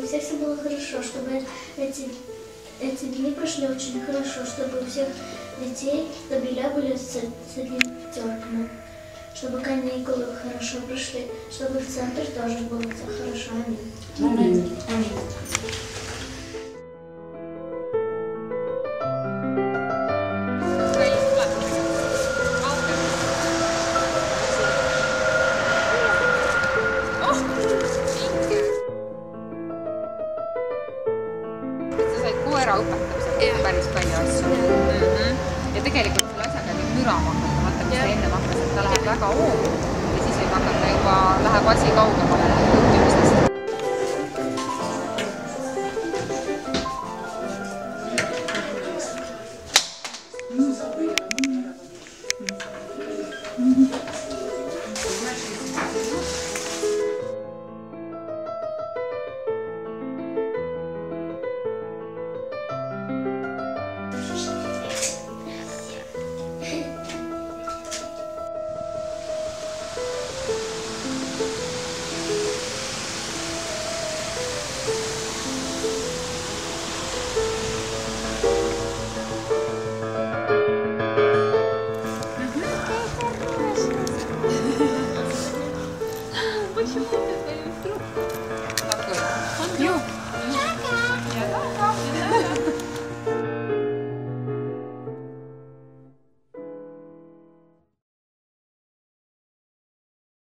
всех все было хорошо, чтобы эти дни прошли очень хорошо, чтобы у всех детей табеля были с одним пятерками, чтобы каникулы хорошо прошли, чтобы в центре тоже было все хорошо. Аминь. Аминь. Аминь. Sa said koera õpetamisel päris palju asju. Ja tegelikult selle asjaga võib mürama hakata, vaata, mis ta enne hakkas, et ta läheb väga hoogu ja siis võib hakata juba, läheb asi kaugemale õppimisest. Почему?